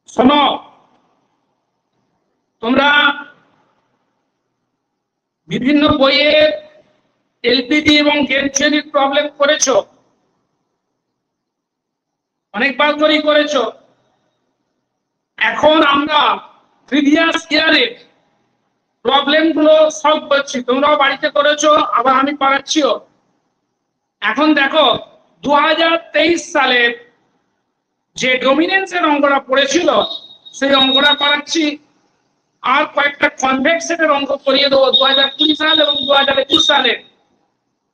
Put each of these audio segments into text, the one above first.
শোনো, তোমরা বিভিন্ন বইয়ে এলপিডি এবং গেম থিওরির প্রবলেম করেছো, অনেকবার করেই করেছো। এখন আমরা প্রিভিয়াস ইয়ারের প্রবলেম গুলো সলভ করছি, তোমরাও বাড়িতে করেছো, আবার আমি পাচ্ছিও। এখন দেখো 2023 সালের যে ডমিনেন্সের অঙ্কটা পড়েছিল সেই অঙ্কটা করাচ্ছি, আর কয়েকটা কনভেক্সের অঙ্ক করিয়ে দেবো 2020 সাল এবং 2021 সালে।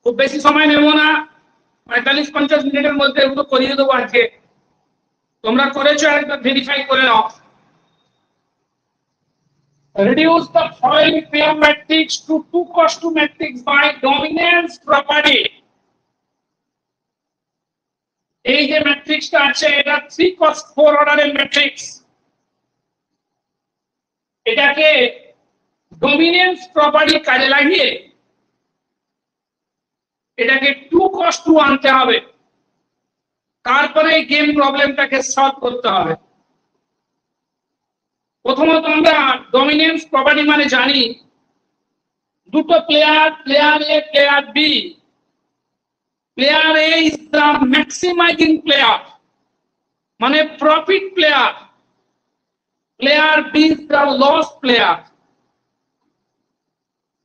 খুব বেশি সময় নেব না, 45-50 মিনিটের মধ্যে এগুলো করিয়ে দেবো আজকে। তোমরা করেছো, একবার ভেরিফাই করে নাও। Reduce the following pair matrix to 2x2 matrix by dominance property. এই যে ম্যাট্রিক্সটা আছে এটা 3x4 অর্ডারের ম্যাট্রিক্স। এটাকে ডমিনেন্স প্রপার্টি কাজে লাগিয়ে এটাকে 2x2 আনতে হবে, তারপরে এই গেম প্রবলেমটাকে সলভ করতে হবে। প্রথমত আমরা ডমিনেন্স প্রপার্টি মানে জানি দুটো player, player A player B. Player A is the maximizing player, মানে profit player. Player B is the loss player.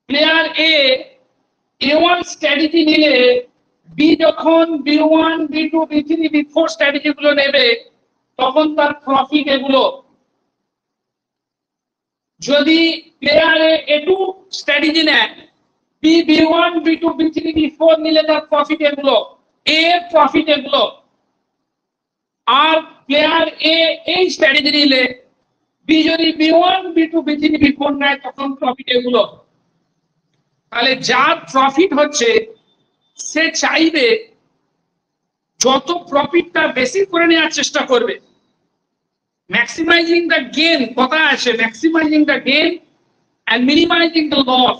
Player A A1 strategy নিলে বি যখন B1 B2 B3 B4 strategy গুলো নেবে তখন তার প্রফিট এগুলো। যদি প্লেয়ার A2 স্ট্র্যাটেজি নেয়, B B1 B2 B3 B4 নিলে তার প্রফিট এগুলো, এ প্রফিট এগুলো। আর প্লেয়ার এ এই স্ট্র্যাটেজি নিলে বি যদি B1 B2 B3 B4 নেয় তখন প্রফিট এগুলো। তাহলে যার প্রফিট হচ্ছে সে চাইবে যত প্রফিটটা বেশি করে নেওয়ার চেষ্টা করবে। ম্যাক্সিমাইজিং দ্য গেইন কথা আছে, maximising the gain and minimising the loss.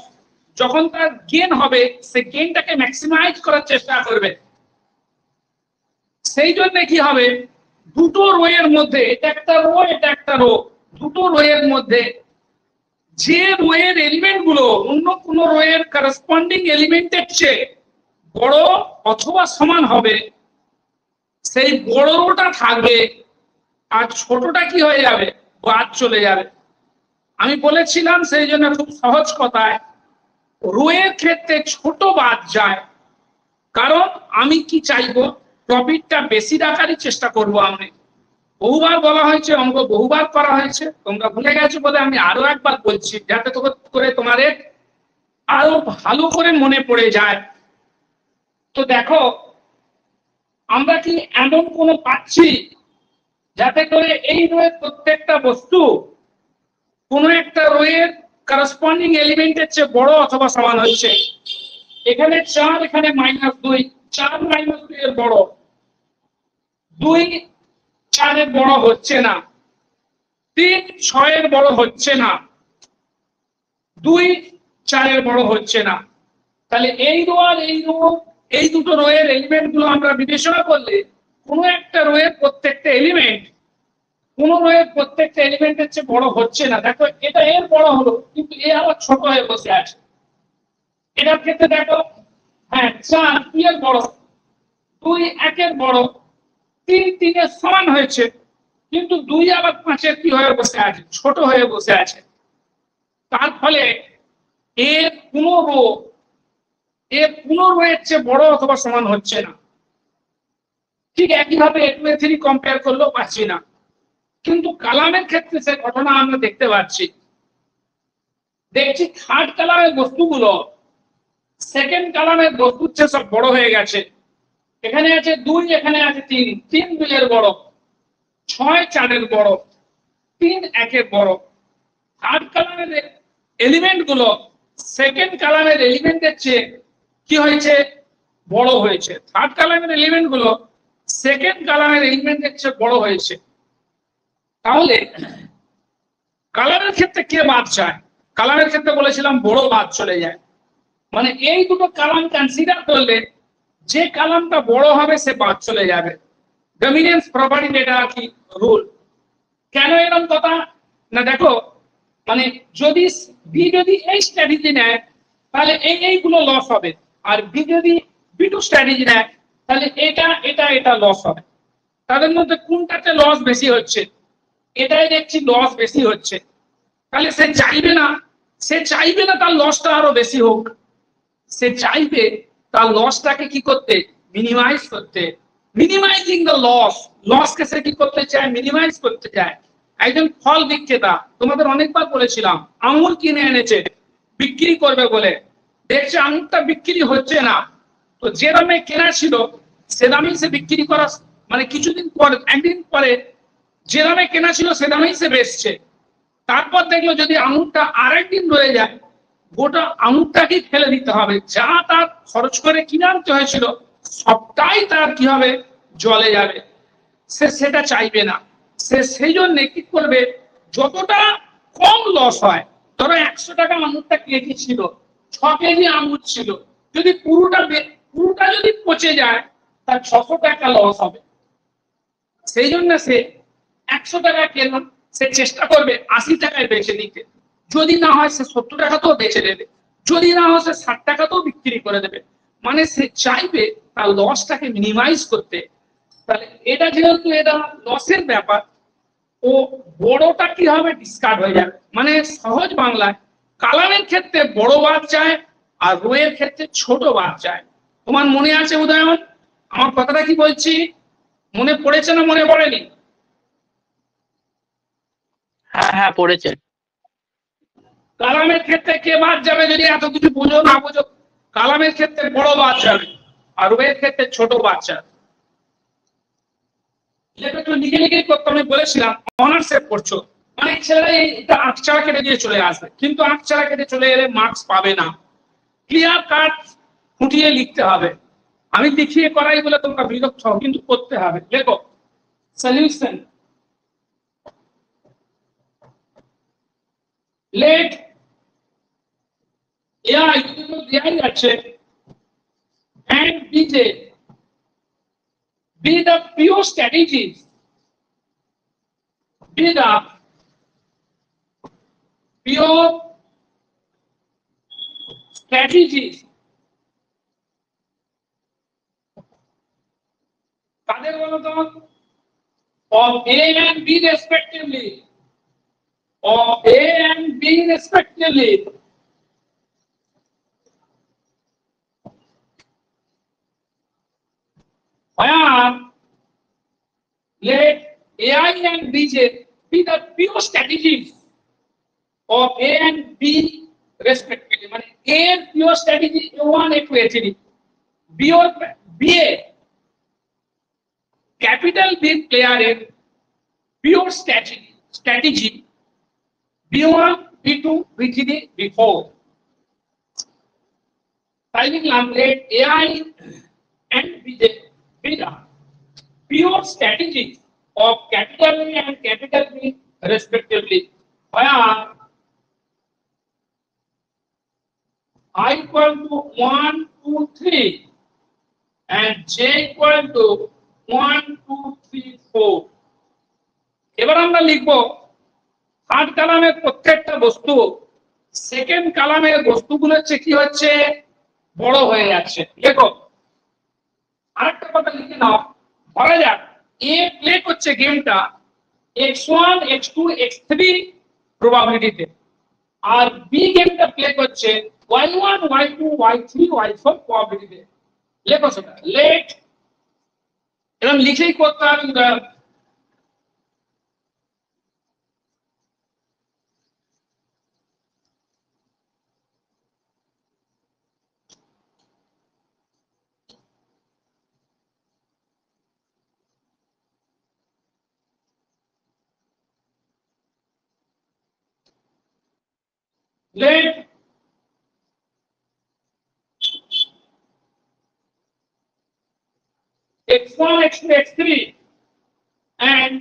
যখন তার গেইন হবে সে গেইনটাকে ম্যাক্সিমাইজ করার চেষ্টা করবে। সেই জন্য কি হবে, দুটো রো এর মধ্যে, এটা একটা রো এটা একটা রো, দুটো রো এর মধ্যে যে রো এর এলিমেন্ট গুলো অন্য কোন রো এর করসপন্ডিং এলিমেন্টের চেয়ে বড় অথবা সমান হবে সেই বড় রোটা থাকবে, আর ছোটটা কি হয়ে যাবে, বাদ চলে যাবে। আমি বলেছিলাম সেই জন্য খুব সহজ কথায় রো এর ক্ষেত্রে ছোট বাদ যায়, কারণ আমি কি চাইবো, প্রফিটটা বেশি রাখারই চেষ্টা করব। আমি বহুবার বলা হয়েছে, অঙ্ক বহুবার করা হয়েছে, তোমরা ভুলে গেছো বলে আমি আরো একবার বলছি যাতে করে তোমাদের আরো ভালো করে মনে পড়ে যায়। তো দেখো আমরা কি এমন কোনো পাচ্ছি যাতে করে এই রোয়ের প্রত্যেকটা বস্তু কোনো একটা রোয়ের করসপন্ডিং এলিমেন্টের চেয়ে বড় অথবা সমান হচ্ছে। এখানে 4, এখানে -2, 4 -2 এর বড়, 2 4 এর বড় হচ্ছে না, 3 6 এর বড় হচ্ছে না, 2 4 এর বড় হচ্ছে না। তাহলে এই রো আর এই রো, এই দুটো রো এর এলিমেন্ট গুলো আমরা বিবেচনা করলে কোনো একটা রো এর প্রত্যেকটা এলিমেন্ট কোন রো এর প্রত্যেকটা এলিমেন্টের চেয়ে বড় হচ্ছে না। দেখো এটা এর বড় হলো কিন্তু এ আবার ছোট হয়ে বসে আছে। এটার ক্ষেত্রে দেখো, হ্যাঁ 4 2 এর বড়, 2 1 এর বড়, 3 3 এর সমান হয়েছে, কিন্তু 2 আবার 5 এর কি হয়ে বসে আছে, ছোট হয়ে বসে আছে। তার ফলে এর কোনো রো এর চেয়ে বড় অথবা সমান হচ্ছে না। ঠিক একইভাবে A2 A3 কম্পেয়ার করলেও পাচ্ছি না, কিন্তু কালামের ক্ষেত্রে সে ঘটনা আমরা দেখতে পাচ্ছি। দেখছি থার্ড কালামের বস্তুগুলো সেকেন্ড কালামের বস্তুর চেয়ে সব বড় হয়ে গেছে। এখানে আছে 2, এখানে আছে 3, 3 2 এর বড়, 6 4 এর বড়, 3 1 এর বড়। থার্ড কালামের এলিমেন্ট গুলো সেকেন্ড কালামের এলিমেন্টের চেয়ে কি হয়েছে, বড় হয়েছে। থার্ড কালামের এলিমেন্ট গুলো সেকেন্ড কালামের এলিমেন্টের চেয়ে বড় হয়েছে। তাহলে কালামের ক্ষেত্রে কে বাদ যায়, কালামের ক্ষেত্রে বলেছিলাম বড় বাদ চলে যায়। মানে এই দুটো কালাম কনসিডার করলে যে কালামটা বড় হবে সে বাদ চলে যাবে। ডমিনেন্স প্রপার্টি এটা কি রুল। কেন এরকম কথা না, দেখো মানে যদি বি যদি এই স্ট্র্যাটেজি নেয় তাহলে এইগুলো লস হবে, আর বি যদি বি2 স্ট্র্যাটেজি নেয় তাহলে এটা লস হবে। তাদের মধ্যে কোনটাতে লস বেশি হচ্ছে? এটাই দেখছি লস বেশি হচ্ছে। তাহলে সে চাইবে না তার লসটা আরো বেশি হোক। সে চাইবে তার লসটাকে কি করতে, মিনিমাইজ করতে। মিনিমাইজিং দ্য লসকে সে কি করতে চায়, মিনিমাইজ করতে চায়। একজন ফল বিক্রেতা, তোমাদের অনেকবার বলেছিলাম, আঙুর কিনে এনেছে বিক্রি করবে বলে, দেখছে আঙুরটা বিক্রি হচ্ছে না, তো যে দামে কেনা ছিল সে দামেই সে বিক্রি করা, মানে কিছুদিন পরে, একদিন পরে যে দামে কেনা ছিল সে দামেই সে বেচছে। তারপর দেখলো যদি আঙুরটা আরেকদিন রয়ে যায়, গোটা আঙুরটাকে ফেলে দিতে হবে, যা তার খরচ করে কিনে আনতে হয়েছিল সবটাই তার কি হবে, জলে যাবে। সে সেটা চাইবে না। সে সেই জন্য কি করবে, যতটা কম লস হয়, ধরো 100 টাকা আঙুরটা কেজি ছিল, 6 কেজি আঙুর ছিল, যদি পুরোটা যদি পচে যায় তার 600 টাকা লস হবে। সেই জন্য সে 100 টাকা কেন, সে চেষ্টা করবে 80 টাকায় বেচে নিতে। যদি না হয় সে 70 টাকাতেও বেচে দেবে, যদি না হয় সে 60 টাকাতেও বিক্রি করে দেবে। মানে সে চাইবে তার লসটাকে মিনিমাইজ করতে। তাহলে এটা যেহেতু এটা লসের ব্যাপার, ও বড়টা কি হবে, ডিসকার্ড হয়ে যাবে। মানে সহজ বাংলায়, কালামের ক্ষেত্রে বড় বাদ চায় আর রোয়ের ক্ষেত্রে ছোট বাদ চায়। তোমার মনে আছে উদয়ন আমার কথাটা কি বলছি? মনে পড়েছে না মনে পড়েনি? হ্যাঁ হ্যাঁ পড়েছে। কালামের ক্ষেত্রে কে বাদ যাবে, যদি এত কিছু বুঝো না বুঝো? কালামের ক্ষেত্রে বড় বাদ যাবে আর রোয়ের ক্ষেত্রে ছোট বাদ যাবে। একটু লিখে লিখে করতে আমি বলেছিলাম, অনার্সে পড়ছো, অনেক ছেলেরা এটা আঁকছাড়া কেটে দিয়ে চলে আসবে, কিন্তু আঁকছাড়া কেটে চলে এলে মার্কস পাবে না। ক্লিয়ার কাট ফুটিয়ে লিখতে হবে। আমি দেখিয়ে করাই বলে তোমরা বিরক্ত হও, কিন্তু করতে হবে। দেখো সলিউশন, লেট AI দেয়াই আছে and BJ be the pure strategies, be the pure strategies কাদের বলো তো, of A and B respectively, of A and B respectively, where let AI and BJ be the pure strategies of A and B respectively. মানে A এর pure strategy A1 A2 A3, B or BA capital B প্লেয়ারের pure strategy B1 B2 B3 B4। তাই লিখলাম let AI and BJ be the pure strategies of capital A and capital B respectively, where I equal to 1 2 3 and J equal to 1 2 3 4। এবার আমরা লিখব third কলামের প্রত্যেকটা বস্তু second কলামের বস্তুগুলোর চেয়ে কি হচ্ছে, বড় হয়ে যাচ্ছে। দেখো আরেকটা কথা লিখে নাও, ধরা যাক এ প্লে করছে গেমটা x1 x2 x3 প্রবাবিলিটিতে, আর বি গেমটা প্লে করছে y1 y2 y3 y4 প্রবাবিলিটিতে। লেখো সেটা, লেট এরকম লিখেই করতে হবে। Let x1 x2 x3 and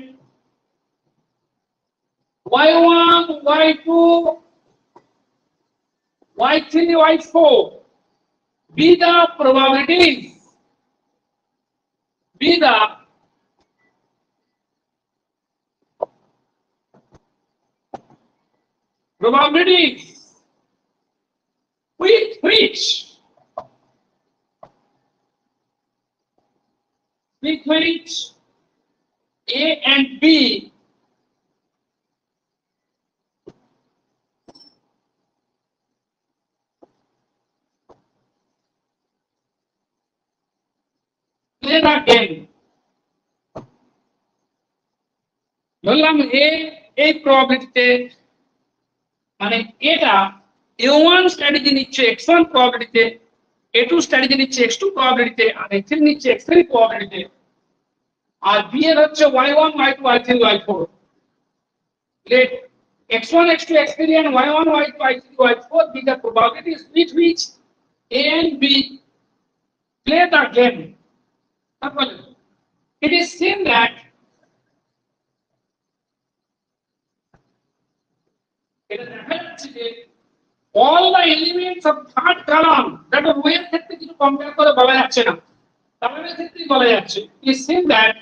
y1 y2 y3 y4 be the probabilities, be the probabilities with which A and B play the game. বললাম এই প্রবাবিলিটিতে মানে এটা A1 স্ট্র্যাটেজি নিচ্ছে X1 প্রবাবিলিটিতে, A2 স্ট্র্যাটেজি নিচ্ছে X2 প্রবাবিলিটিতে, আর X3 নিচ্ছে X3 প্রবাবিলিটিতে, আর B এর হচ্ছে Y1 Y2 Y3 Y4। let X1 X2 X3 and Y1 Y2 Y3 Y4 be the probabilities with which A and B play the game. It is seen that all the elements of third column that are row এর ক্ষেত্রে কিছু compare করে বলা যাচ্ছে না, কলামের ক্ষেত্রেই বলা যাচ্ছে। it is seen that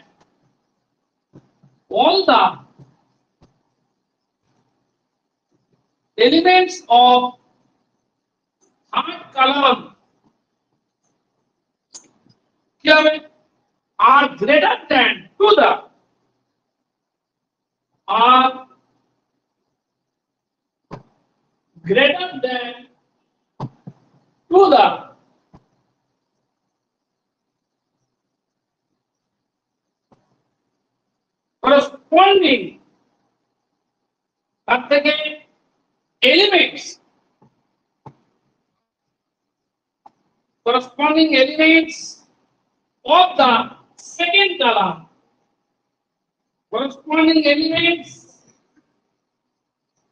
all the elements of third column are greater than to the are greater than to the corresponding elements of the second column, corresponding elements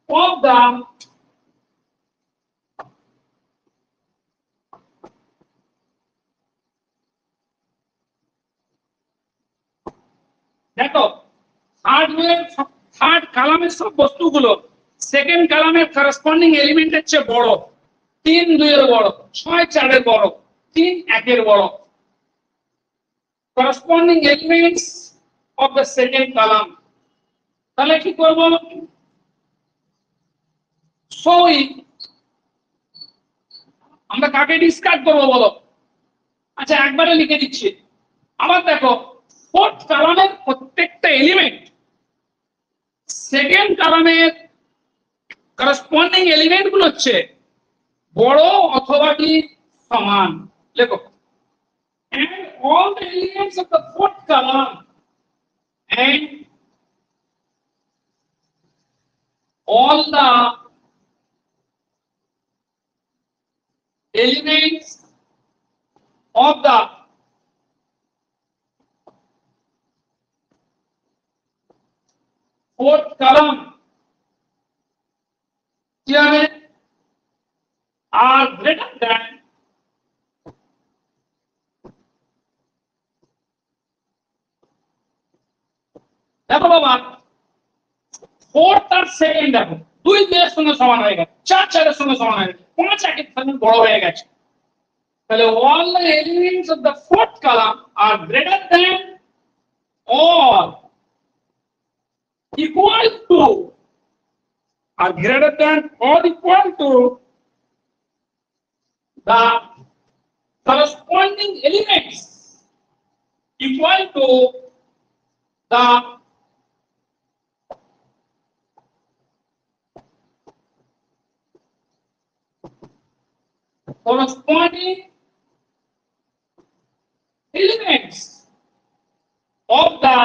of the দেখো third কলামের সব বস্তুগুলো second কলামের corresponding এলিমেন্টের চেয়ে বড়, 3 2 এর বড়, 6 4 এর বড়, 3 1 এর বড়। Corresponding elements of the second column, তাহলে কি করব? সই আমরা কাকে ডিসকার্ড করব বলো? আচ্ছা একবারে লিখে দিচ্ছি। আবার দেখো ফোর্থ কলামের প্রত্যেকটা এলিমেন্ট সেকেন্ড কলামের করসপন্ডিং এলিমেন্ট গুলো হচ্ছে বড় অথবা কি সমান। লেখো and all the elements of the fourth column and all the elements of the fourth column here are greater than দেখো বাবা ফোর্থ আর সেকেন্ড দেখো 2 2 এর সঙ্গে সমান হয়ে গেছে, 4 4 এর সঙ্গে সমান হয়ে গেছে, 5 1 এর সঙ্গে বড় হয়ে গেছে। তাহলে all the elements of the fourth column are greater than or equal to the corresponding elements equal to the corresponding elements of the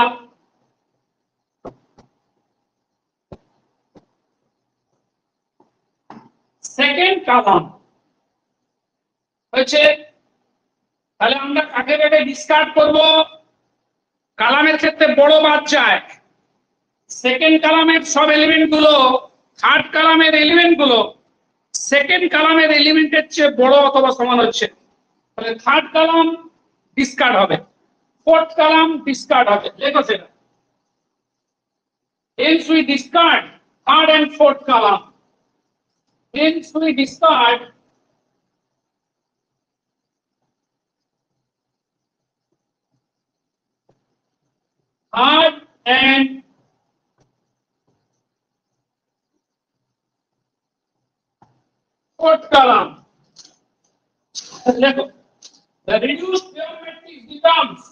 second column হচ্ছে। তাহলে আমরা কাকে কাকে ডিসকার্ড করব? কলামের ক্ষেত্রে বড় বাদ যায়, সেকেন্ড কলামের সব এলিমেন্ট গুলো থার্ড কলামের এলিমেন্ট গুলো সেকেন্ড কলামের এলিমেন্টের চেয়ে বড় অথবা সমান হচ্ছে, তাহলে থার্ড কলাম ডিসকার্ড হবে, ফোর্থ কলাম ডিসকার্ড হবে। লেখো সেটা hence we discard third and fourth column, hence we discard third and fourth column. দেখো, the reduced pure matrix becomes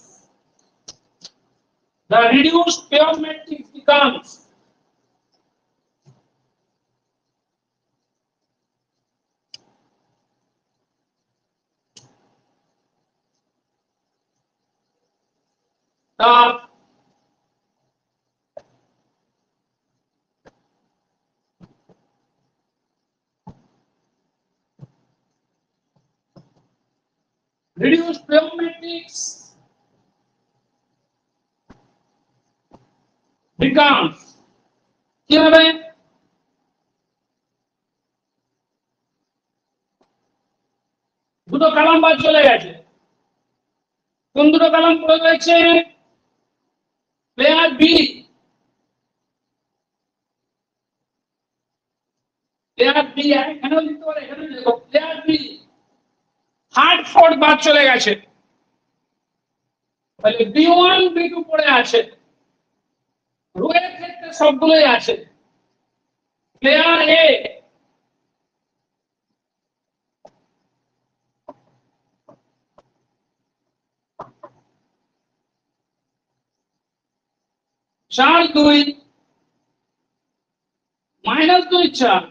the reduced pure matrix becomes কি হবে? দুটো কলাম বাদ চলে গেছে। কোন দুটো কলাম পড়ে রয়েছে? প্লেয়ার বি, প্লেয়ার বি এখানেও লিখতে পারে, এখানে লিখো প্লেয়ার বি। থার্ড ফোর্থ বাদ চলে গেছে, তাহলে বি1 বি2 পড়ে আছে। রো এর ক্ষেত্রে সবগুলোই আছে। প্লেয়ার এ চার দুই -2 4,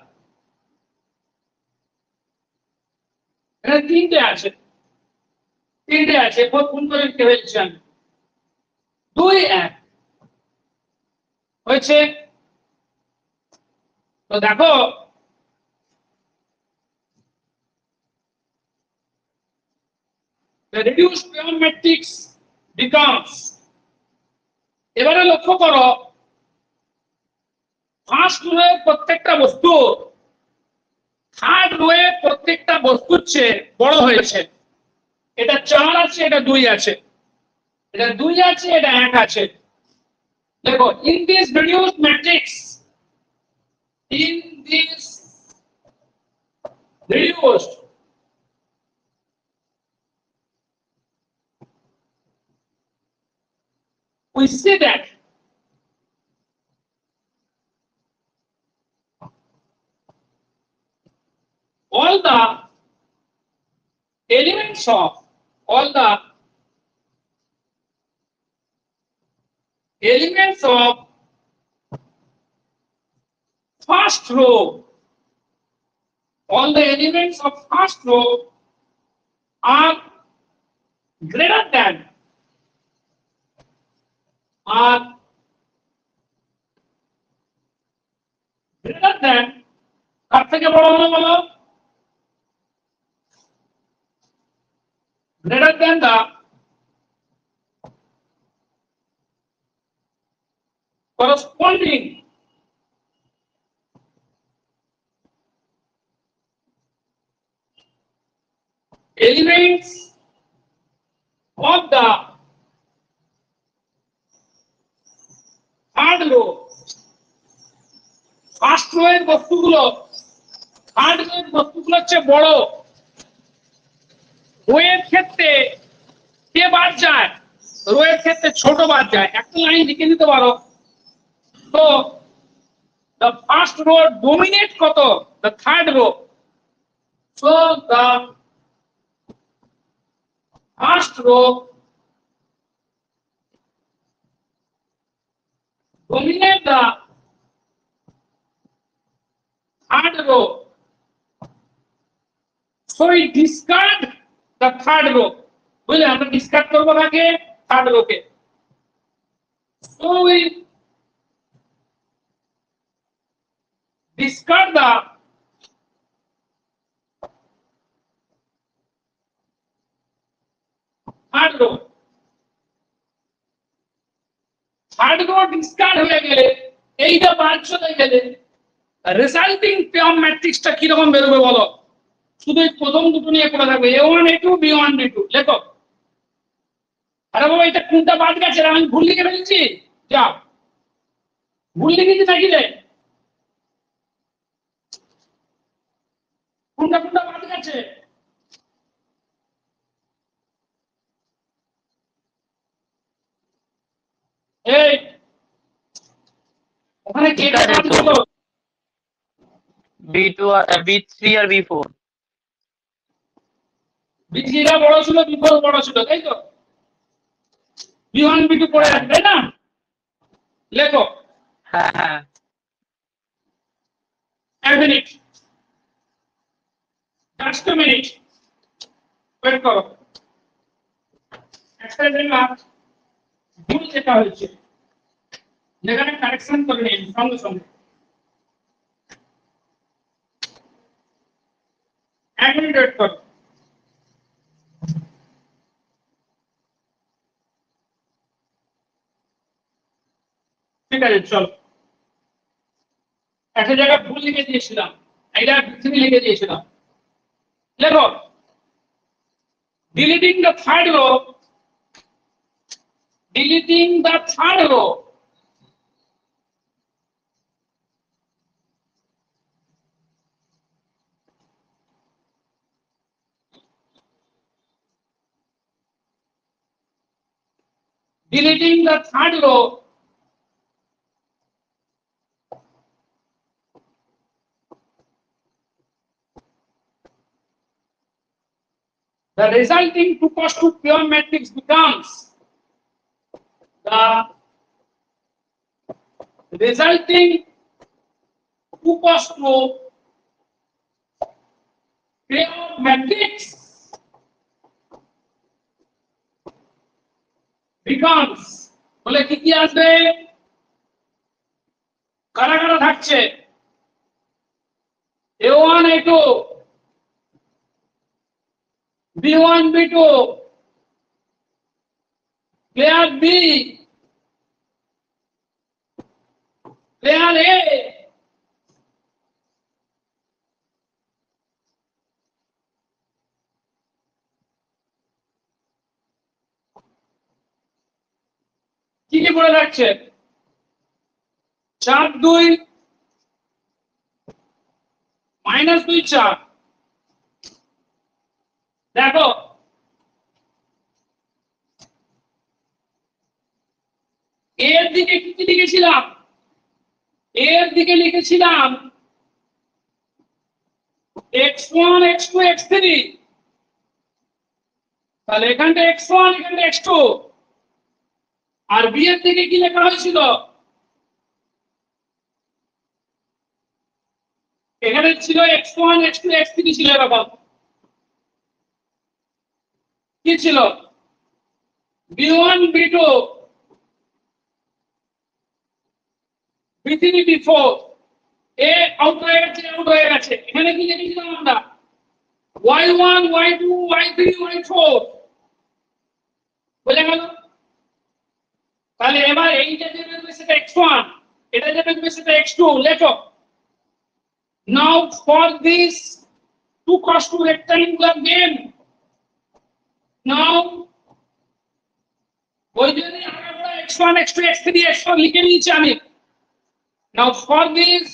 এখানে তিনটে আছে, কোন করে লিখতে ফেলছি আমি? 2 1 হয়েছে। তো দেখো, the reduced pure matrix becomes, এবারে লক্ষ্য করো ফার্স্ট রোয়ে প্রত্যেকটা বস্তু থার্ড রোয়ে প্রত্যেকটা বস্তুর চেয়ে বড় হয়েছে। এটা 4 আছে, এটা 2 আছে, এটা 2 আছে, এটা 1 আছে। দেখো, in this reduced matrix, we see that all the elements of first row, all the elements of first row are greater than কার থেকে বড় হলো বলো? greater than the corresponding elements of the third row। First row এর বস্তুগুলো third rho এর বস্তুগুলোর চেয়ে বড়। Rho এর ক্ষেত্রে কে বাদ যায়? রো এর ক্ষেত্রে ছোট বাদ যায়। একটা লাইন লিখে নিতে পারো। তো the first row dominate কত? the third row, so the first row dominate the third row, so we discard the third row। বুঝলে, আমরা ডিসকার্ড করবো আগে third rho K. so we discard the third row। Third rho discard হয়ে গেলে, এইটা বাদ চলে গেলে রেজাল্টিং পিওর ম্যাট্রিক্সটা কি রকম বেরোবে বলো? শুধু এই প্রথম দুটো নিয়ে পড়ে থাকবে, a1 a2 b1 b2। লেখো। আরে বাবা, এটা কোনটা বাদ গেছে? আমি ভুল লিখে ফেলেছি। যা, ভুল লিখেছি নাকি রে? কোনটা বাদ গেছে? এই ওখানে কেটে বাদ দিল। B2 আর B3 আর B4। B3 টা বড় ছিল, B4 বড় ছিল, তাই তো? B1 B2 পড়ে আছে, তাই না? লেখো। হ্যাঁ হ্যাঁ। এক মিনিট, জাস্ট মিনিট ওয়েট করো। একটা জায়গা ভুল লেখা হয়েছে, যেখানে কারেকশন করে নিন সঙ্গে সঙ্গে। এক মিনিট ওয়েট করো। ঠিক আছে, চলো। একটা জায়গায় ভুল লিখে দিয়েছিলাম, এটা B3 লিখে দিয়েছিলাম। লেখো, deleting the third row, deleting the third row, deleting the third row, the resulting 2x2 pure matrix becomes the resulting 2x2 pure matrix becomes, বলে কি কি আসবে? কারা কারা থাকছে? A1 A2, B1 B2, player B, player A, কি কি পড়ে থাকছে? 4 2 -2 4। দেখো, এর দিকে কি কি লিখেছিলাম? এর দিকে লিখেছিলাম x1 x2 x3, তাহলে এখানটা x1 এখানটা x2। আর বি এর দিকে কি লেখা হয়েছিল? এখানে ছিল x1 x2 x3 ছিল এরকম। কি ছিল? b1 b2 b3 b4। এ আউট হয়ে গেছে, আউট হয়ে গেছে। এখানে কি লিখেছিলাম আমরা? y1 y2 y3 y4। বুঝে গেল? তাহলে এবার এইটা যে বেরোবে সেটা x1, এটা যে বেরোবে সেটা x2। লেখো, now for this 2x2 rectangular game, now ওই জন্য আমরা x1 x2 x3 x4 লিখে নিয়েছি আমি। now for this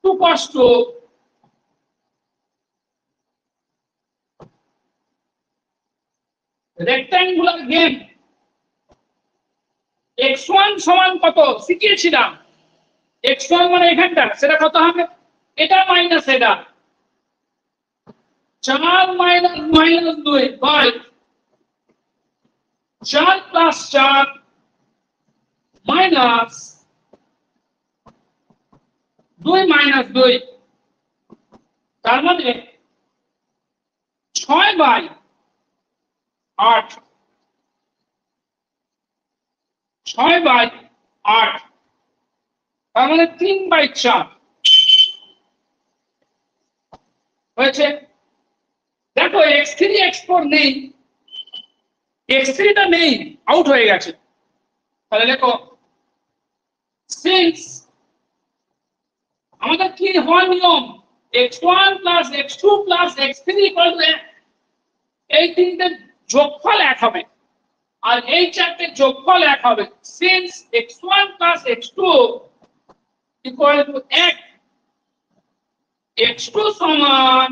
2x2 rectangular game, x1 সমান কত শিখিয়েছিলাম? x1 মানে এখানটা, সেটা কত হবে? এটা মাইনাস এটা, 4 minus minus 2 5, 4 plus 4 minus 2 minus 2, তার মানে 6/8, 6/8, তার মানে 3/4 হয়েছে। দেখো x3 x4 নেই, x3 টা নেই, আউট হয়ে গেছে। তাহলে লেখো, সিন্স আমাদের কি হয় নিয়ম, x1 plus x2 plus x3 equal to 1। এই তিনটে যোগফল 1 হবে, আর এই চারটে যোগফল 1 হবে। Since x1 plus x2 equal to 1, x2 সমান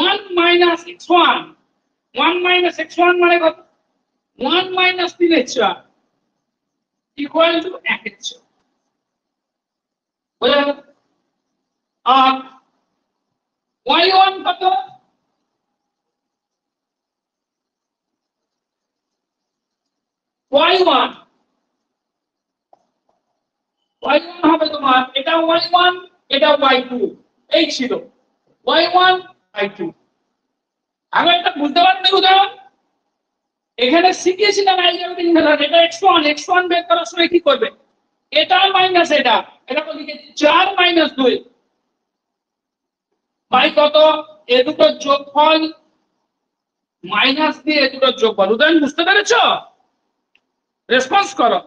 1 মাইনাস x1, 1 মাইনাস x1 মানে কত? 1 মাইনাস 3/4 ইকুয়াল টু 1/4। বুঝা গেল? y1 হবে তোমার এটা y1 এটা y2 এই ছিল y1 y2। আমি একটা বুঝতে পারছি উদাহরণ এখানে শিখিয়েছিলাম অ্যালজেব্রিক মেথড। এটা x1 বের করার সময় কি করবে, এটা মাইনাস এটা তো লিখেছি 4 - 2 বাই কত, এ দুটোর যোগফল মাইনাস দিয়ে এ দুটোর যোগফল। উদাহরণ বুঝতে পেরেছো? রেসপন্স করো।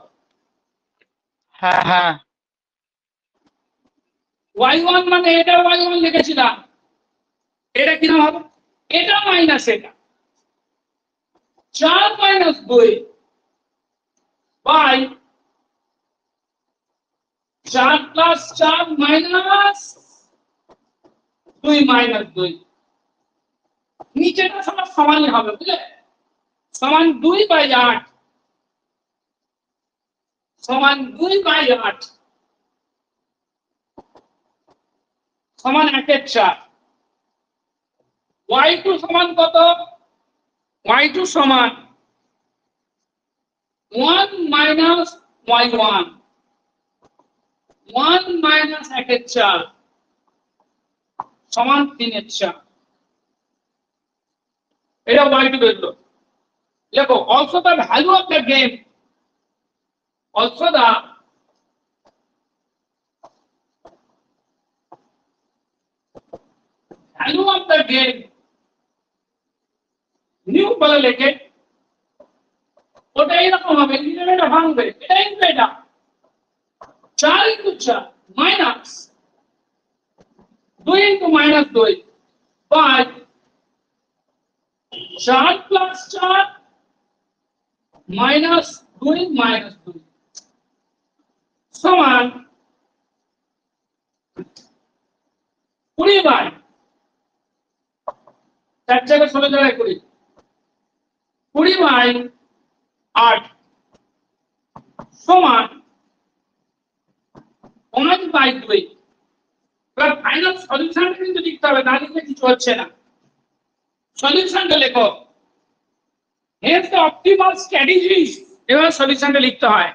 হ্যাঁ হ্যাঁ y1 মানে এটা y1 লিখেছিলাম, এটা কি হবে, এটা মাইনাস এটা 4 - 2 বাই 4 + 4 - 2 - 2 নিচেটা সমান সমানই হবে বুঝলে, সমান 2/8 সমান 2/8 সমান 1/4। y2 সমান কত, y2 সমান 1 - y1 1 - 1/4 সমান 3/4। এটা y2 বেরলো। দেখো also the value of the game, also the value of the game new বলে লেখে ওটা এরকম হবে, এটা ভাঙবে, এটা কিন্তু এটা 4 × 4 মাইনাস 2 × -2 বাই 4 + 4 -2 -2 সমান 20 বাই 4 জায়গায় 16 জায়গায় 20 বাই 8 সমান 1/2। এবার ফাইনাল সলিউশনটা কিন্তু লিখতে হবে, না লিখলে কিছু হচ্ছে না। সলিউশনটা লেখো, হেন্স দ্য অপটিমাল স্ট্র্যাটেজিস, এবার সলিউশনটা লিখতে হয়।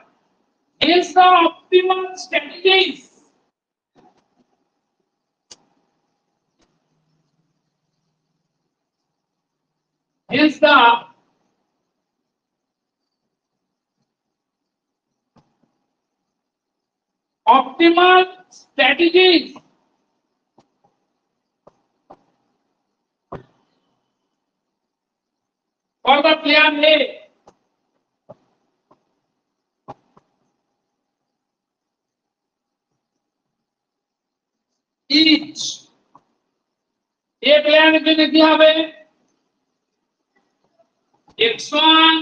Hence the optimal strategies hence the optimal strategies for the player A each A player এর জন্য কি হবে, x1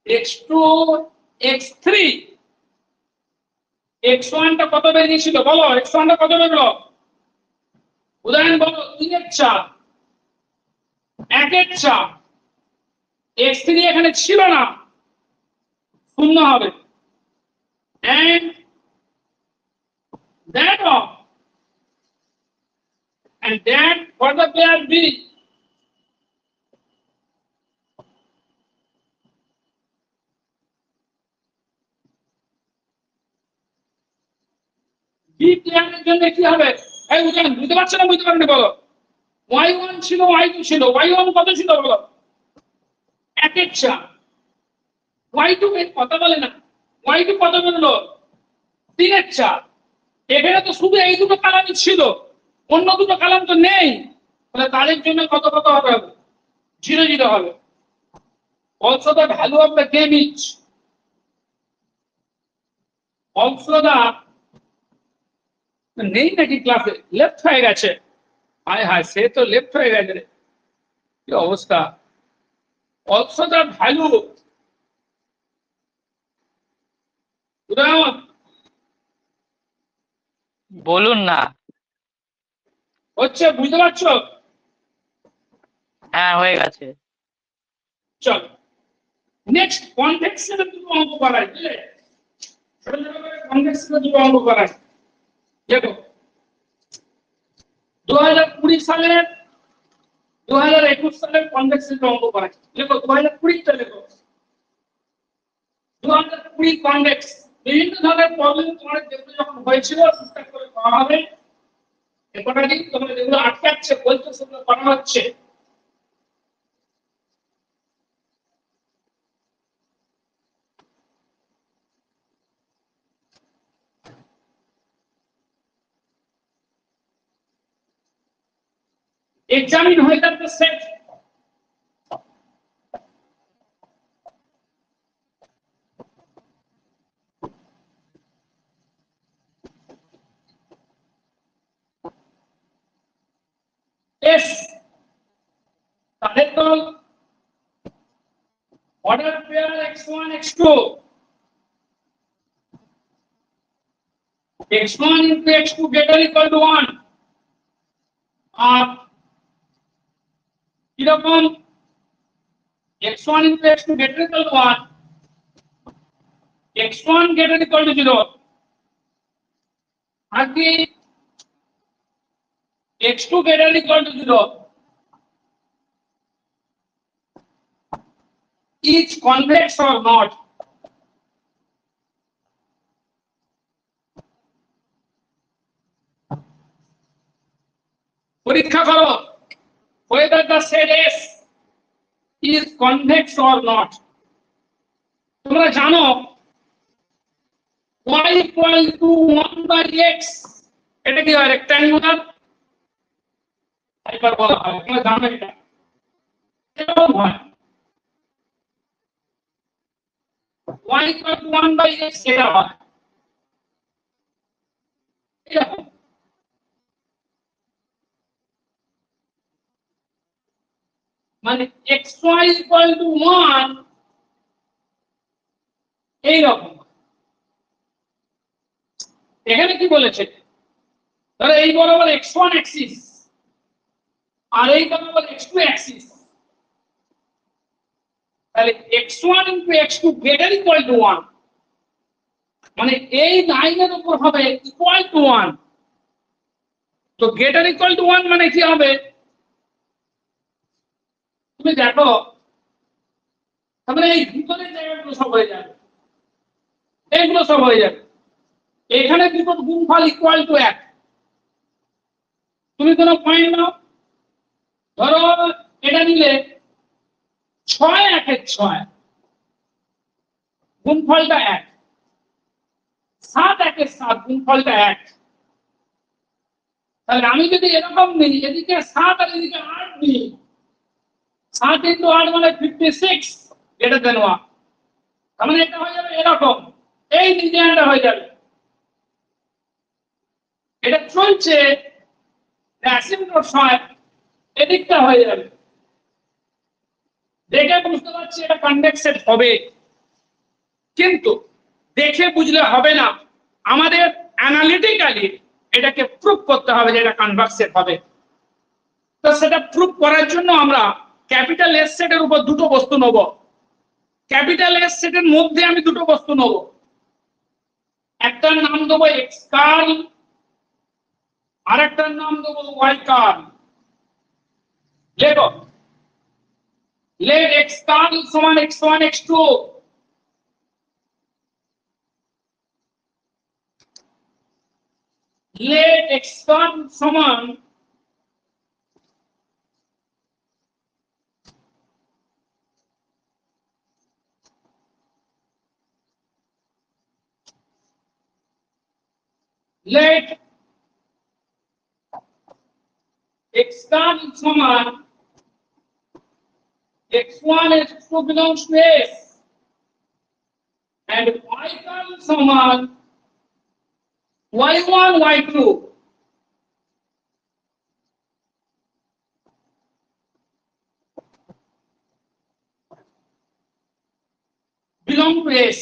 x2 x3। x1 টা কত বেরিয়েছিল বলো, x1 টা কত বেরলো, উদাহরণ বলো 3/4 1/4। x3 এখানে ছিল না, শূন্য হবে। and that for the player B B প্লেয়ারের জন্য কি হবে, এই উদাহরণ বুঝতে পারছো না, বুঝতে পারোনি বলো। y1 ছিল y2 ছিল, y1 কত ছিল বলো 1/4, y2 এর কথা বলে না, y2 কত বেরোলো 3/4। এখানে তো শুধু এই দুটো কালামই ছিল, অন্য দুটো কালাম তো নেই, তাহলে তাদের জন্য কত কত হবে, 0 0 হবে। also the value of the game is also the নেই নাকি ক্লাসে, লেফট হয়ে গেছে, হায় হায় সে তো লেফট হয়ে গেছে রে, কি অবস্থা। also the value উদাহরণ বলুন না। হচ্ছে, বুঝতে পারছো? হ্যাঁ হয়ে গেছে। চল নেক্সট কনভেক্সনের দুটো অঙ্ক করাই, বুঝলে ছোট ছোট করে কনভেক্সনের দুটো অঙ্ক করাই। দেখো 2020 সালের 2021 সালের কনভেক্সনের অঙ্ক করাই। দেখো 2020 টা দেখো, 2020 কনভেক্স বিভিন্ন ধরনের প্রবলেম তোমাদের যেগুলো যখন হয়েছিল টুকটাক করে করা হবে। একটা দিন তোমরা যেগুলো আটকাচ্ছে বলছো সেগুলো করা হচ্ছে। Examine whether the set S তাদের দল order pair x1 x2 x1 into x2 greater equal to 1 আর কিরকম x1 into x2 greater equal to 1 x1 greater equal to 0 আর কি x2 greater equal to 0 is convex or not? পরীক্ষা করো whether the set S is convex or not. তোমরা জানো y equal to 1 by x এটা কি হয় rectangular hyperbola হয়। তোমরা জানো এটা এরকম হয় y equal to 1 by x এটা হয় এরকম। মানে xy equal to 1 এইরকম। এখানে কি বলেছে ধরো এই বরাবর x1 অ্যাক্সিস আর এই বরাবর x2 অ্যাক্সিস তাহলে x1 into x2 greater equal to 1 মানে এই লাইনের উপর হবে equal to 1 তো greater equal to 1 মানে কি হবে তুমি দেখো তাহলে এই ভিতরের জায়গাগুলো সব হয়ে যাবে এইগুলো সব হয়ে যাবে এখানে দুটো গুণফল ইকুয়াল টু 1 তুমি কোনো পয়েন্ট নাও ধরো এটা নিলে 6 1 এর 6 গুণফলটা 1 7 1 এর 7 গুণফলটা 1 তাহলে আমি যদি এরকম নিই এদিকে 7 আর এদিকে 8 নিই 7 into 8 মানে 56 এটা দেনওয়া তার মানে এটা হয়ে যাবে এরকম এই ডিজাইনটা হয়ে যাবে এটা চলছে অ্যাসিম্পটোট হয় এদিকটা হয়ে যাবে দেখে বুঝতে পারছি এটা কনভেক্স সেট হবে কিন্তু দেখে বুঝলে হবে না আমাদের অ্যানালিটিক্যালি এটাকে প্রুফ করতে হবে যে এটা কনভেক্স সেট হবে তো সেটা প্রুফ করার জন্য আমরা ক্যাপিটাল এস সেটের উপর দুটো বস্তু নেব ক্যাপিটাল এস সেটের মধ্যে আমি দুটো বস্তু নেব একটার নাম দেবো এক্স কার্ল আরেকটার নাম দেবো ওয়াই কার্ল লেখো let x কার্ল সমান x1 x2 let x curl সমান let x কার্ল সমান x1 x2 belongs to S and y curl সমান y1 y2 belong to S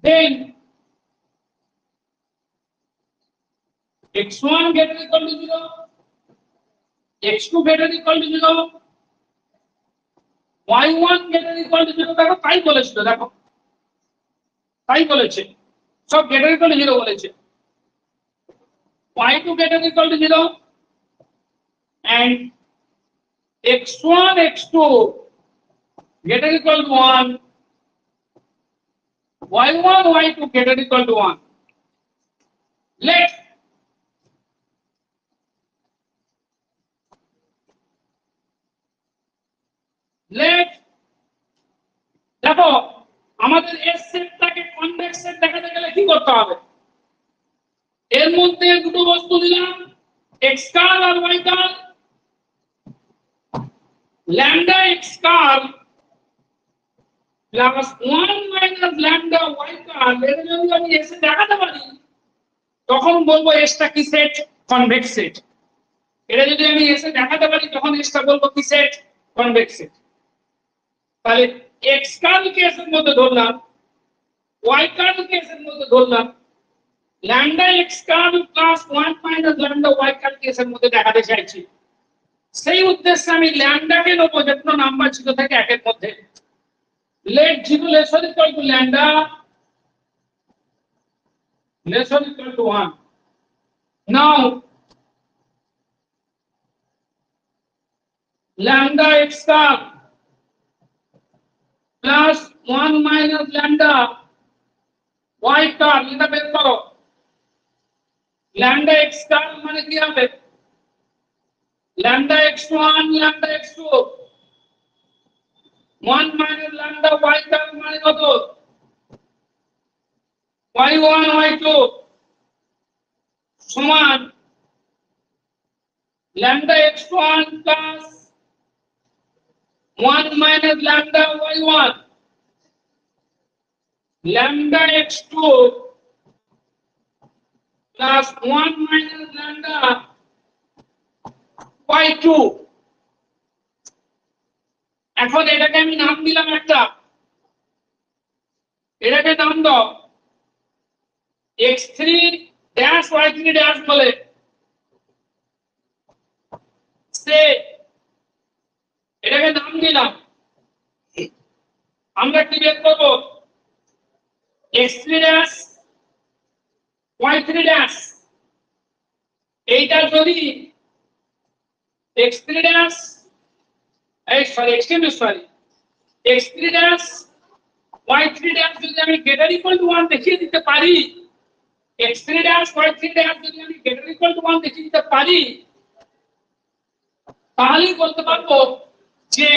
then x1 greater equal to 0 x2 greater equal to 0 y1 greater equal to 0 দেখো তাই বলেছিল দেখো তাই বলেছে সব greater equal to 0 বলেছে y2 greater equal to 0 and x1 x2 greater equal to 1 y1 y2 greater equal to 1. Let দেখো আমাদের এস সেটটাকে কনভেক্স সেট দেখাতে গেলে কি করতে হবে? এর মধ্যে দুটো বস্তু দিলাম, x কার্ল আর y curl, lambda x curl plus 1 minus lambda y curl. এটা যদি আমি এসে দেখাতে পারি তখন বলবো এসটা কি সেট? Convex set. এটা যদি আমি এসে দেখাতে পারি তখন এসটা বলবো কি সেট? Convex set. তাহলে x কার্ল কেসের মধ্যে ধরলাম, y কার্ল কেসের মধ্যে ধরলাম, lambda x curl plus 1 minus lambda y curl কেসের মধ্যে দেখাতে চাইছি। সেই উদ্দেশ্যে আমি ল্যামডাকে নেবো যে কোনো নাম্বার ছিল থেকে একের মধ্যে। let 0 less or equal to lambda less or equal to 1. Now lambda x star plus 1 minus lambda y star এটা বের করো। lambda x star মানে কি হবে? lambda x1 lambda x2 1 minus lambda y star মানে কত? y1 y2 সমান lambda x1 plus 1 minus lambda y1 lambda x2 plus 1 minus lambda y2। এখন এটাকে আমি নাম দিলাম একটা, এটাকে নাম দাও x3 ড্যাশ y3 ড্যাশ বলে। সে এটাকে নাম দিলাম। আমরা কি বের করব? x3 dash y3 dash. এইটা যদি x3 dash x3 dash y3 dash যদি আমি গ্রেটার ইকুয়াল টু 1 দেখিয়ে দিতে পারি, x3 ড্যাশ y3 ড্যাশ যদি আমি গ্রেটার ইকুয়াল টু 1 দেখিয়ে দিতে পারি, তাহলেই বলতে পারবো যে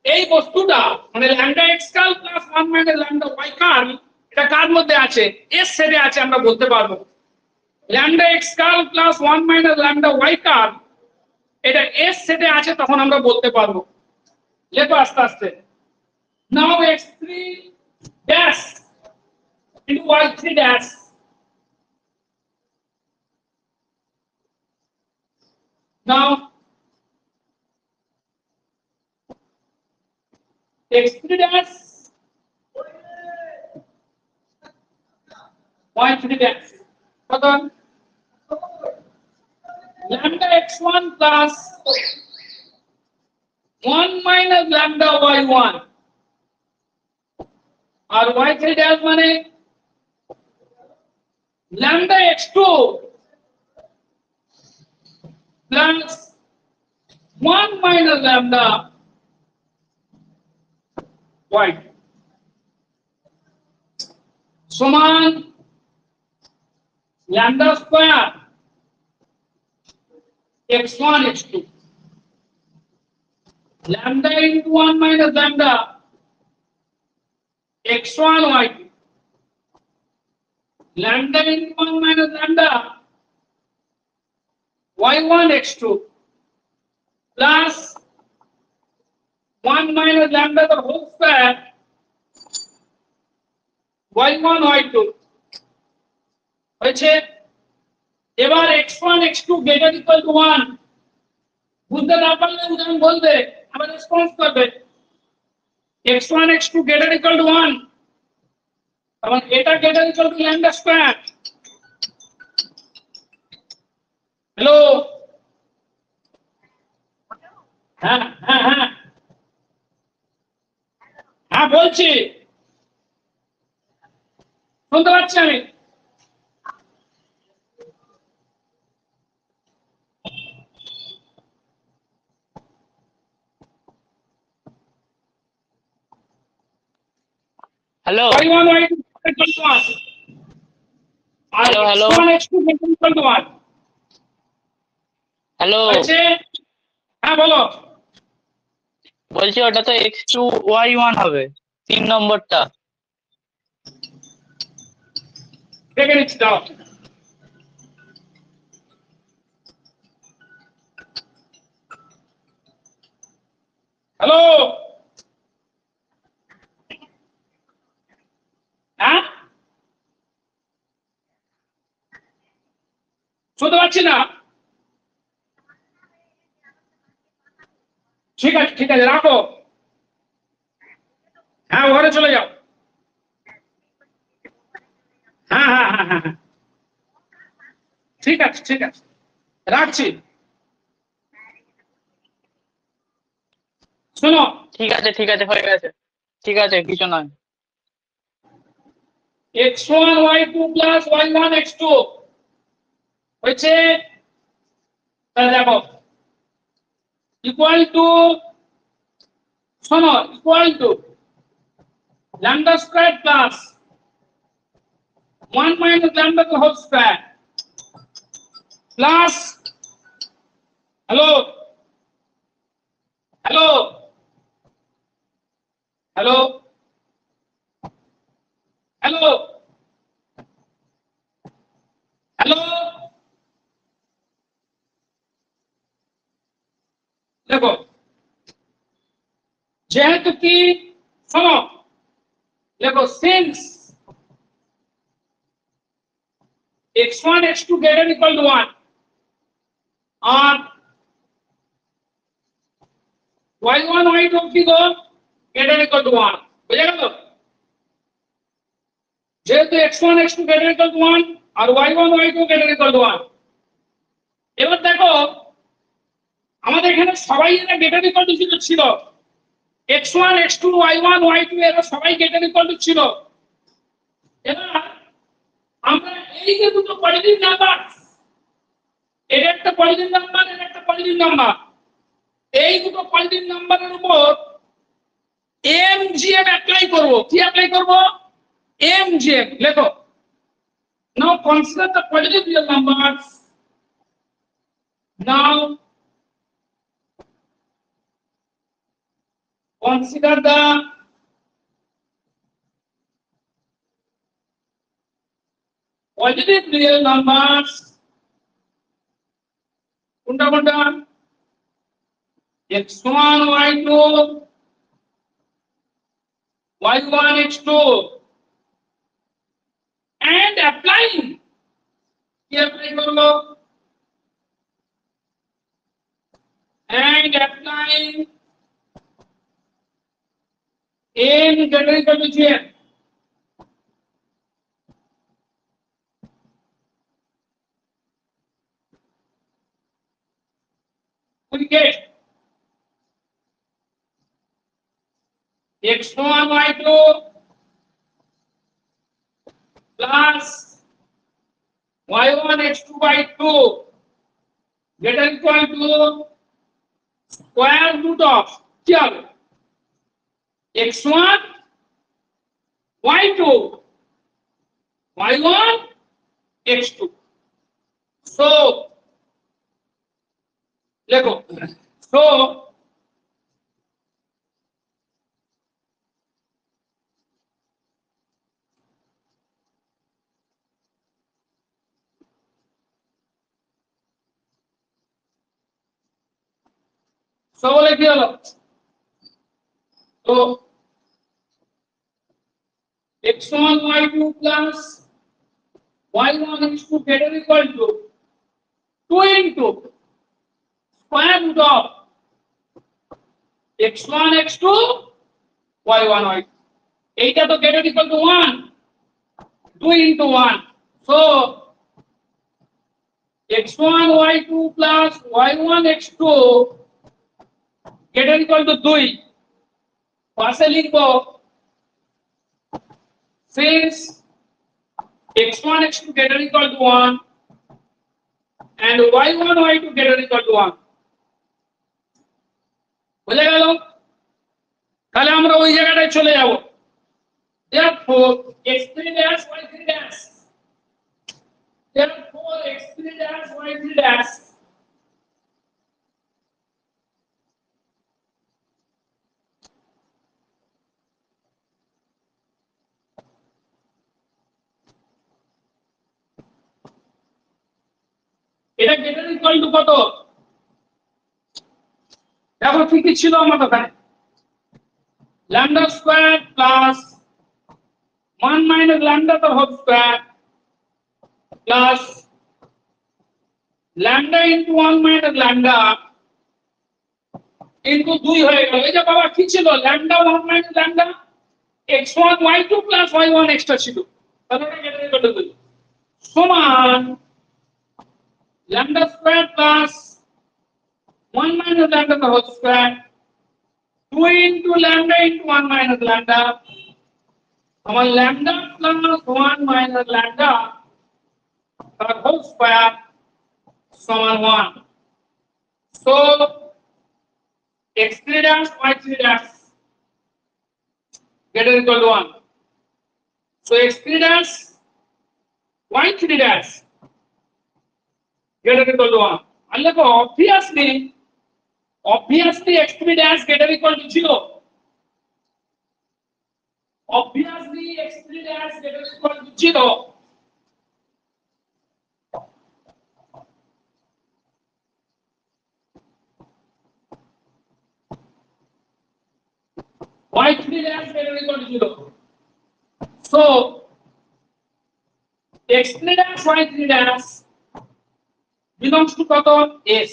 এই বস্তুটা মানে lambda x curl plus 1 minus lambda y curl এটা কার মধ্যে আছে? এস সেটে আছে। আমরা বলতে পারবো lambda x curl plus 1 minus lambda y curl এটা এস সেটে আছে, তখন আমরা বলতে পারবো। লেখো আস্তে আস্তে। Now x3 dash into y3 dash now x3 dash y3 dash কত? lambda x1 plus 1 minus lambda y1 আর y3 dash মানে lambda x2 plus 1 minus lambda y সমান lambda square x1 x2 lambda into 1 minus lambda x1 y2 lambda into 1 minus lambda y1 x2 plus 1 minus lambda the whole square y1 y2 হয়েছে। এবার x1 x2 greater equal to 1 বুঝতে না পারলে উদাহরণ বলবে, আবার response করবে। x1 x2 greater equal to 1 তখন এটা greater equal to lambda square। Hello, হ্যাঁ হ্যাঁ হ্যাঁ হ্যাঁ বলছি, শুনতে পাচ্ছি আমি। Hello y1 y2 equal to 1 আর hello hello x1 x2 equal to 1 hello হয়েছে। হ্যাঁ বলো। বলছি ওটা তো x2 y1 হবে 3 নম্বরটা। দেখে নিচ্ছি দাও। হ্যালো। হ্যাঁ শুনতে পাচ্ছি না। ঠিক আছে ঠিক আছে রাখো। হ্যাঁ ঘরে চলে যাও। হ্যাঁ হ্যাঁ হ্যাঁ হ্যাঁ হ্যাঁ ঠিক আছে ঠিক আছে রাখছি। শোনো ঠিক আছে হয়ে গেছে। ঠিক আছে কিছু নয়। x1 y2 plus y1 x2 হয়েছে। তাহলে দেখো ইকুয়াল টু, শোনো equal to lambda square plus 1 minus lambda the whole square plus, hello hello hello hello hello দেখো যেহেতু কি, শোনো দেখো since x1 x2 greater than equal to 1 আর y1 y2 কি গো greater than equal to 1 বুঝে গেল। যেহেতু x1 x2 greater than equal to 1 আর y1 y2 greater than equal to 1, এবার দেখো আমাদের এখানে সবাই এরা greater than equal to 0 ছিল। x1 x2 y1 y2 এরা সবাই greater than equal to ছিল। এবার আমরা এই যে দুটো পজিটিভ নাম্বার, এর একটা পজিটিভ নাম্বার এর একটা পজিটিভ নাম্বার, এই দুটো পজিটিভ নাম্বারের উপর mgm অ্যাপ্লাই করব। কি অ্যাপ্লাই করব? mgm লেখো। Now consider the positive real numbers. Now consider the positive real numbers. কোনটা কোনটা? x1 y2 y1 x2 and applying, কি অ্যাপ্লাই করলো? and applying n greater equal to gm. we get x1 y2 plus y1 x2 by 2 greater equal to square root of কি হবে? x1 y2 y1 x2. so লেখো so বলে কি হলো? তো x1 y2 plus y1 x2 greater equal to 2 into square root of x1 x2 y1 y2. এইটা তো greater equal to 1, 2 into 1. so x1 y2 plus y1 x2 greater equal to 2 পাশে লিখবো since x1 x2 greater equal to 1 and y1 y2 greater equal to 1. বুঝে গেল? তাহলে আমরা ওই জায়গাটায় চলে যাব Therefore, x3 dash y3 dash. Therefore, x3 dash y3 dash. এটা গ্রেটার ইকুয়াল টু কত? দেখো ঠিকই ছিল আমার ওখানে, lambda square plus 1 minus lambda the whole square plus lambda into 1 minus lambda into 2 হয়ে গেল। এই যে বাবা কি ছিল, lambda 1 minus lambda x1 y2 plus y1 extra ছিল, তাহলে এটা গ্রেটার ইকুয়াল টু 2 সমান lambda square plus 1 minus lambda the whole square 2 into lambda into 1 minus lambda আমার lambda plus 1 minus lambda the whole square সমান 1 so x3 dash y3 dash greater than equal to 1 so x3 dash y3 dash greater than equal to 1 and look obviously x3 dash greater than equal to 0 obviously x3 dash greater than equal to 0 y3 dash greater than equal to 0 so x3 dash y3 dash belongs to কত s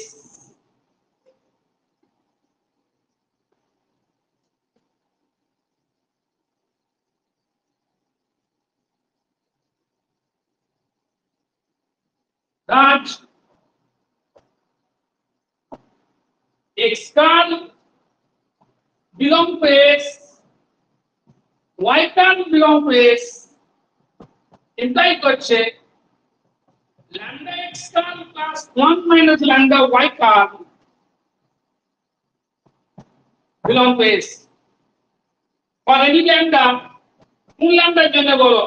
that x car belong to s y car belong to s imply করছে lambda x car plus 1 minus lambda y car belong to s for any lambda কোন lambda জন্য বলো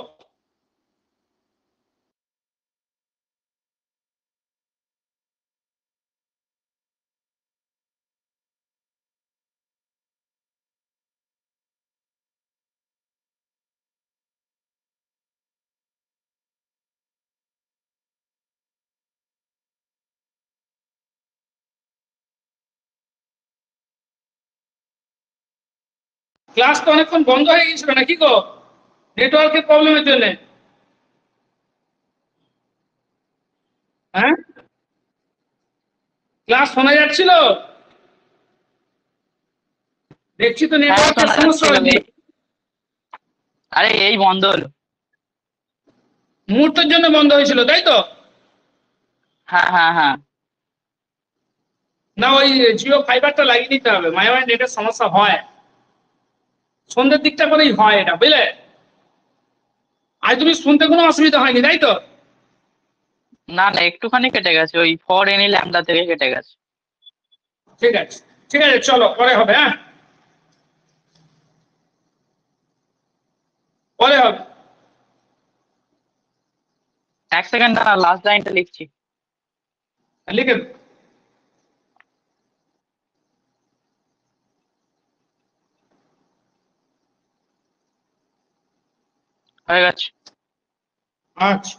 class তো অনেকক্ষণ বন্ধ হয়ে গিয়েছিল নাকি গো নেটওয়ার্কের প্রবলেমের জন্য হ্যাঁ ক্লাস শোনা যাচ্ছিল দেখছি তো নেটওয়ার্কের সমস্যা হচ্ছে আরে এই বন্ধ হলো মুহূর্তের জন্য বন্ধ হয়েছিল তাই তো হ্যাঁ হ্যাঁ হ্যাঁ না ওই জিও ফাইবারটা লাগিয়ে নিতে হবে মাঝে মাঝে নেটের সমস্যা হয় সন্ধ্যের দিকটা করেই হয় এটা বুঝলে আজ তুমি শুনতে কোনো অসুবিধা হয়নি তাই তো না না একটুখানি কেটে গেছে ওই ফর এনি ল্যাম্বডা থেকে কেটে গেছে ঠিক আছে ঠিক আছে চলো পরে হবে হ্যাঁ পরে হবে এক সেকেন্ড দাঁড়া লাস্ট লাইনটা লিখছি লিখে হয়ে গেছে আচ্ছা